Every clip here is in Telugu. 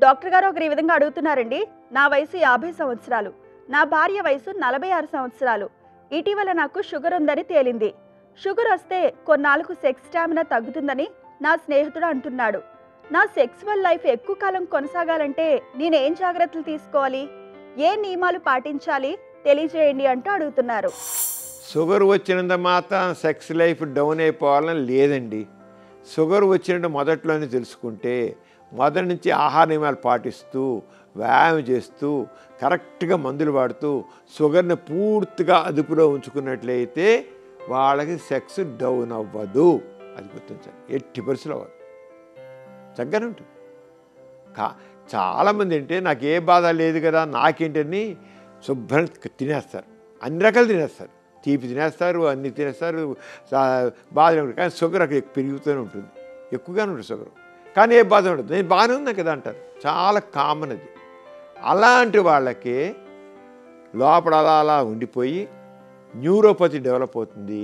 డాక్టర్ గారు ఒకరు ఈ విధంగా అడుగుతున్నారండి. నా వయసు 50 సంవత్సరాలు. నా భార్య వయసు 46 సంవత్సరాలు. ఇటీవల నాకు షుగర్ ఉందని తేలింది. షుగర్ వస్తే కొన్నాళ్ళకు సెక్స్ స్టామినా తగ్గుతుందని నా స్నేహితుడు అంటున్నాడు. నా సెక్సువల్ లైఫ్ ఎక్కువ కాలం కొనసాగాలంటే నేనేం జాగ్రత్తలు తీసుకోవాలి? ఏ నియమాలు పాటించాలి తెలియజేయండి అంటూ అడుగుతున్నారు. షుగర్ వచ్చినంత మాత్రం సెక్స్ లైఫ్ డౌన్ అయిపోవాలని లేదండి. షుగర్ వచ్చినట్టు మొదట్లోనే తెలుసుకుంటే మొదటి నుంచి ఆహార నియమాలు పాటిస్తూ వ్యాయామం చేస్తూ కరెక్ట్గా మందులు వాడుతూ షుగర్ని పూర్తిగా అదుపులో ఉంచుకున్నట్లయితే వాళ్ళకి సెక్స్ డౌన్ అవ్వదు. అది గుర్తించాలి. 80% అవ్వదు, చక్కగానే ఉంటుంది. చాలామంది అంటే నాకు ఏ బాధ లేదు కదా నాకేంటని శుభ్రం తినేస్తారు, అన్ని రకాలు తినేస్తారు, తీపి తినేస్తారు, అన్ని తినేస్తారు, బాధ ఉంటుంది. కానీ షుగర్ అక్కడ పెరుగుతూనే ఉంటుంది, ఎక్కువగానే ఉంటుంది షుగర్. కానీ ఏ బాధ ఉండదు, నేను బాగానే ఉన్నా కదా అంటారు. చాలా కామన్ అది. అలాంటి వాళ్ళకి లోపల అలా ఉండిపోయి న్యూరోపతి డెవలప్ అవుతుంది,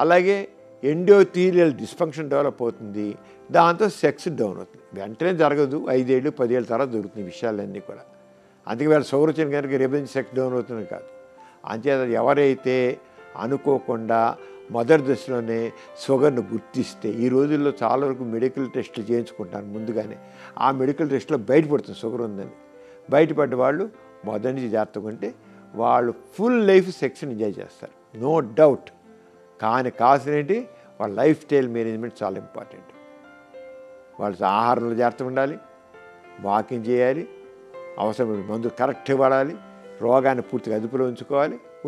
అలాగే ఎండోథీలియల్ డిస్ఫంక్షన్ డెవలప్ అవుతుంది. దాంతో సెక్స్ డౌన్ అవుతుంది. వెంటనే జరగదు, 5 ఏళ్ళు 10 ఏళ్ళ తర్వాత దొరుకుతుంది విషయాలన్నీ కూడా. అందుకే వీళ్ళ షుగర్ వచ్చిన కనుక రేపు సెక్స్ డౌన్ అవుతుంది కాదు. అంచేత ఎవరైతే అనుకోకుండా మొదటి దశలోనే షుగర్ను గుర్తిస్తే, ఈ రోజుల్లో చాలా వరకు మెడికల్ టెస్టులు చేయించుకుంటారు ముందుగానే. ఆ మెడికల్ టెస్ట్లో బయటపడుతుంది షుగర్ ఉందని. బయటపడ్డ వాళ్ళు మొదటి నుంచి జాగ్రత్తగా ఉంటే వాళ్ళు ఫుల్ లైఫ్ సెక్స్ని ఎంజాయ్ చేస్తారు, నో డౌట్. కానీ కావాల్సినవి వాళ్ళ లైఫ్ స్టైల్ మేనేజ్మెంట్ చాలా ఇంపార్టెంట్. వాళ్ళ ఆహారంలో జాగ్రత్తగా ఉండాలి, వాకింగ్ చేయాలి, అవసరమైన మందులు కరెక్ట్గా వాడాలి, రోగాన్ని పూర్తిగా అదుపులో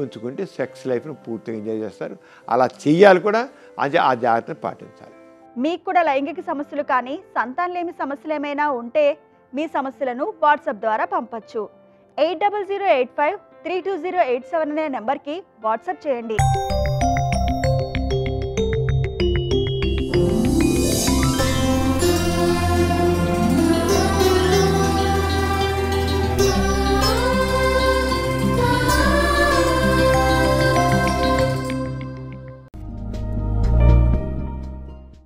ఉంచుకుంటే సెక్స్ లైఫ్ను పూర్తిగా ఎంజాయ్ చేస్తారు. అలా చెయ్యాలి కూడా, అంటే ఆ జాగ్రత్తను పాటించాలి. మీకు కూడా లైంగిక సమస్యలు కానీ సంతానలేమి సమస్యలు ఏమైనా ఉంటే మీ సమస్యలను వాట్సాప్ ద్వారా పంపచ్చు. 8008532087 అనే నెంబర్కి వాట్సాప్ చేయండి.